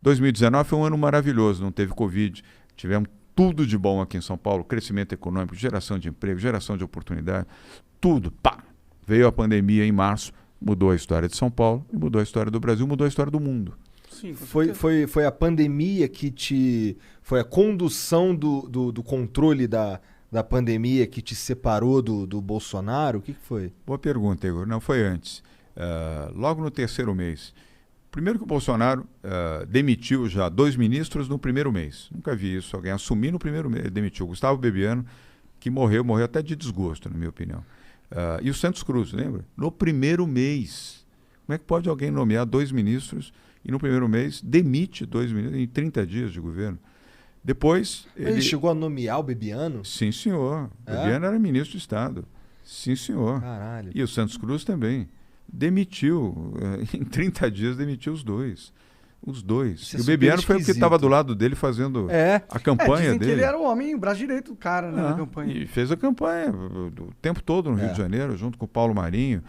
2019 foi um ano maravilhoso, não teve Covid, tivemos tudo de bom aqui em São Paulo, crescimento econômico, geração de emprego, geração de oportunidade, tudo, pá! Veio a pandemia em março, mudou a história de São Paulo, e mudou a história do Brasil, mudou a história do mundo. Sim, Foi a pandemia que te... Foi a condução do controle da pandemia que te separou do Bolsonaro? O que foi? Boa pergunta, Igor. Não, foi antes. Logo no terceiro mês. Primeiro que o Bolsonaro demitiu já 2 ministros no primeiro mês. Nunca vi isso. Alguém assumir no primeiro mês. Ele demitiu o Gustavo Bebiano, que morreu até de desgosto, na minha opinião. E o Santos Cruz, lembra? No primeiro mês. Como é que pode alguém nomear 2 ministros e no primeiro mês demite 2 ministros em 30 dias de governo? Depois... Ele chegou a nomear o Bebiano? Sim, senhor. Bebiano era ministro de Estado. Sim, senhor. Caralho. E o Santos Cruz também. Demitiu, em 30 dias demitiu os dois. Os dois. E o Bebiano foi o que estava do lado dele fazendo a campanha dizem dele. Que ele era o homem, o braço direito do cara, né, na campanha. E fez a campanha o tempo todo no Rio de Janeiro, junto com o Paulo Marinho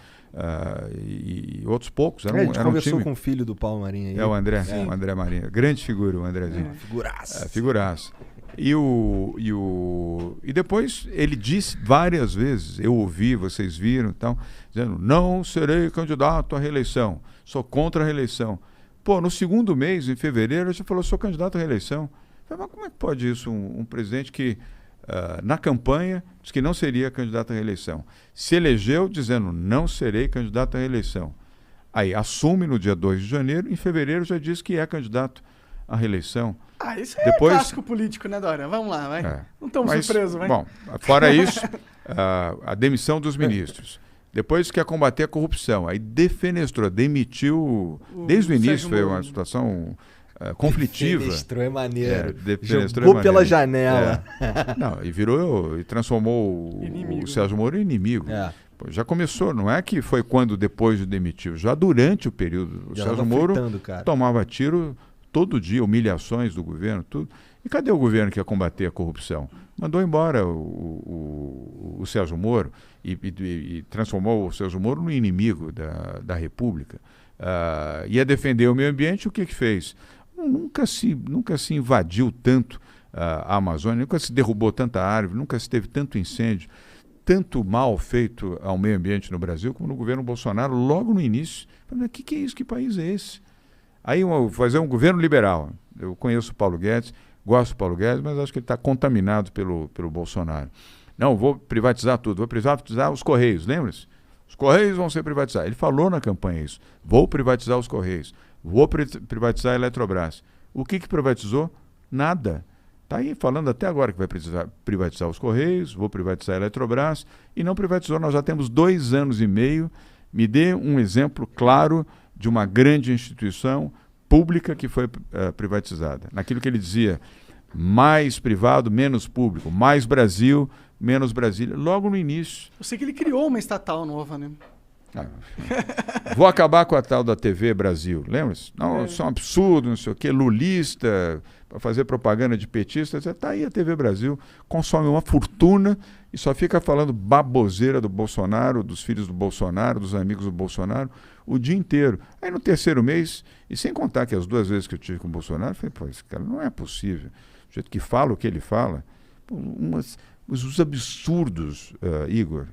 e outros poucos. A gente conversou com o filho do Paulo Marinho aí. O André Marinho. Grande figura, o Andrezinho. Figuraça. Figuraça. E depois ele disse várias vezes, eu ouvi, vocês viram, então, dizendo, não serei candidato à reeleição, sou contra a reeleição. Pô, no segundo mês, em fevereiro, ele já falou, sou candidato à reeleição. Eu falei, mas como é que pode isso, um presidente que na campanha disse que não seria candidato à reeleição, se elegeu dizendo, não serei candidato à reeleição. Aí assume no dia 2 de janeiro, em fevereiro já diz que é candidato à reeleição. Isso é clássico político, né, Dória? Vamos lá, vai. Não estamos surpresos, vai. Bom, fora isso, a demissão dos ministros. Depois quer combater a corrupção. Aí defenestrou, demitiu... Desde o início foi uma situação conflitiva. Defenestrou é maneiro. Jogou pela janela. E transformou o Sérgio Moro em inimigo. Já começou, não é que foi quando depois de demitiu, já durante o período. O Sérgio Moro tomava tiro todo dia, humilhações do governo, tudo. E cadê o governo que ia combater a corrupção? Mandou embora o Sérgio Moro e transformou o Sérgio Moro no inimigo da República. Ia defender o meio ambiente, o que fez? Nunca se invadiu tanto a Amazônia, nunca se derrubou tanta árvore, nunca se teve tanto incêndio, tanto mal feito ao meio ambiente no Brasil como no governo Bolsonaro, logo no início. O que é isso? Que país é esse? Aí fazer um governo liberal. Eu conheço o Paulo Guedes, gosto do Paulo Guedes, mas acho que ele está contaminado pelo Bolsonaro. Não, vou privatizar tudo, vou privatizar os Correios, lembra-se? Os Correios vão ser privatizados. Ele falou na campanha isso. Vou privatizar os Correios, vou privatizar a Eletrobras. O que privatizou? Nada. Está aí falando até agora que vai privatizar os Correios, vou privatizar a Eletrobras, e não privatizou. Nós já temos 2 anos e meio. Me dê um exemplo claro de uma grande instituição pública que foi privatizada. Naquilo que ele dizia, mais privado, menos público, mais Brasil, menos Brasília, logo no início. Eu sei que ele criou uma estatal nova, né? Vou acabar com a tal da TV Brasil, lembra-se? Não, isso é um absurdo, não sei o quê, lulista, para fazer propaganda de petista, está aí a TV Brasil, consome uma fortuna e só fica falando baboseira do Bolsonaro, dos filhos do Bolsonaro, dos amigos do Bolsonaro, o dia inteiro. Aí no terceiro mês, e sem contar que as 2 vezes que eu tive com o Bolsonaro, eu falei, pô, esse cara não é possível. O jeito que fala o que ele fala, os absurdos, Igor,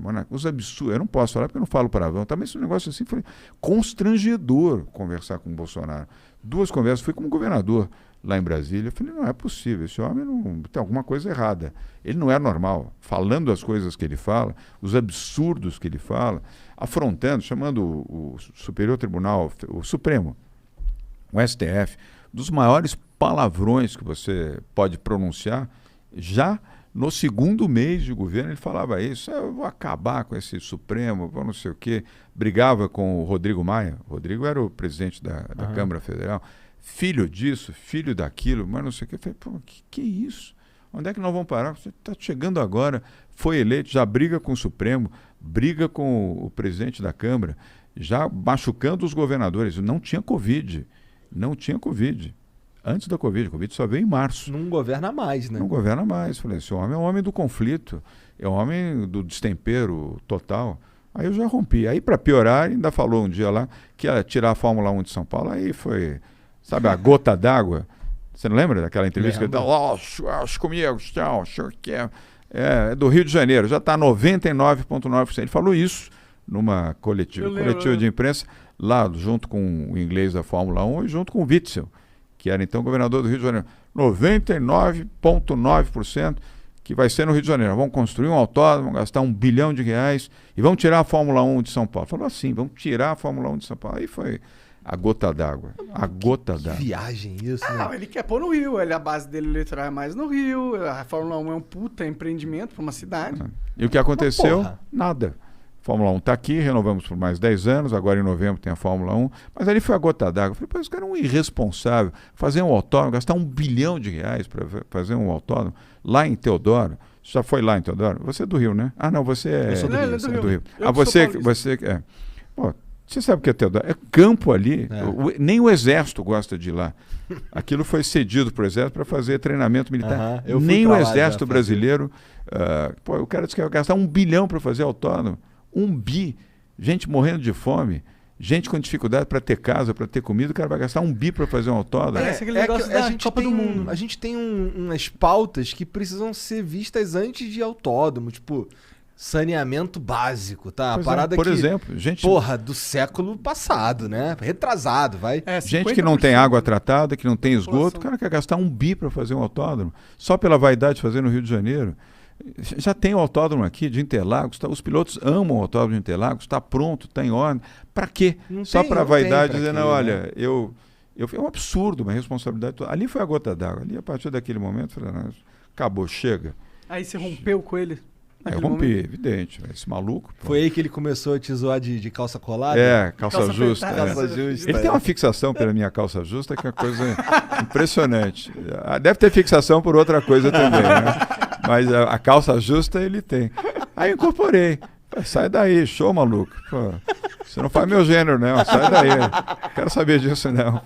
Monaco, os absurdos, eu não posso falar porque eu não falo palavrão, também esse negócio assim foi constrangedor conversar com o Bolsonaro. 2 conversas, fui como governador lá em Brasília, eu falei, não é possível, esse homem não tem alguma coisa errada, ele não é normal, falando as coisas que ele fala, os absurdos que ele fala, afrontando, chamando o Superior Tribunal, o Supremo, o STF, dos maiores palavrões que você pode pronunciar. Já no segundo mês de governo ele falava isso, eu vou acabar com esse Supremo, vou não sei o quê, brigava com o Rodrigo Maia, o Rodrigo era o presidente da Câmara Federal, filho disso, filho daquilo, mas não sei o quê. Eu falei, pô, que é isso? Onde é que nós vamos parar? Você está chegando agora, foi eleito, já briga com o Supremo, briga com o presidente da Câmara, já machucando os governadores. Não tinha Covid, Antes da Covid, a Covid só veio em março. Não governa mais, né? Não governa mais. Falei, esse homem é um homem do conflito, é um homem do destempero total. Aí eu já rompi. Aí, para piorar, ainda falou um dia lá que ia tirar a Fórmula 1 de São Paulo. Aí foi Sabe a gota d'água? Você não lembra daquela entrevista que ele dá? Comigo, que é do Rio de Janeiro, já está 99,9%. Ele falou isso numa coletiva de imprensa, lá junto com o inglês da Fórmula 1 e junto com o Witzel, que era então governador do Rio de Janeiro. 99,9% que vai ser no Rio de Janeiro. Vamos construir um autódromo, vamos gastar R$1 bilhão e vamos tirar a Fórmula 1 de São Paulo. Falou assim, vamos tirar a Fórmula 1 de São Paulo. Aí foi a gota d'água. A gota d'água. Que viagem isso, né? Não, ele quer pôr no Rio. A base dele eleitoral é mais no Rio. A Fórmula 1 é um puta empreendimento para uma cidade. E o que aconteceu? Nada. Fórmula 1 está aqui, renovamos por mais 10 anos, agora em novembro tem a Fórmula 1, mas ali foi a gota d'água. Eu falei, pô, esse cara é um irresponsável, fazer um autódromo, gastar R$1 bilhão para fazer um autódromo lá em Teodoro. Você já foi lá em Teodoro? Você é do Rio, né? Ah, não, você é, do Rio. Você é. Pô, você sabe o que é Teodoro? É campo ali, nem o Exército gosta de ir lá. Aquilo foi cedido para o Exército para fazer treinamento militar. Nem o Exército brasileiro. O cara disse que ia gastar R$1 bilhão para fazer autódromo. 1 bi, gente morrendo de fome, gente com dificuldade para ter casa, para ter comida, o cara vai gastar 1 bi para fazer um autódromo. Parece aquele negócio da Copa do Mundo. A gente tem umas pautas que precisam ser vistas antes de autódromo, tipo saneamento básico, tá? A parada por exemplo, gente... Porra, do século passado, né? Retrasado, vai. Gente que não tem água tratada, que não tem esgoto, o cara quer gastar 1 bi para fazer um autódromo, só pela vaidade de fazer no Rio de Janeiro. Já tem o autódromo aqui de Interlagos, os pilotos amam o autódromo de Interlagos, está pronto, está em ordem. Para quê? Só para a vaidade, dizendo, olha, é um absurdo, uma responsabilidade. Ali foi a gota d'água. Ali, a partir daquele momento, falei, não, acabou, chega. Aí você rompeu com ele? Eu rompi, evidente. Esse maluco. Pô. Foi aí que ele começou a te zoar de calça colada? Calça justa. Calça justa. Ele tem uma fixação pela minha calça justa que é uma coisa impressionante. Deve ter fixação por outra coisa também, né? Mas a calça justa ele tem. Aí eu incorporei. Sai daí, show, maluco. Pô, você não faz meu gênero, não. Sai daí. Não quero saber disso, não.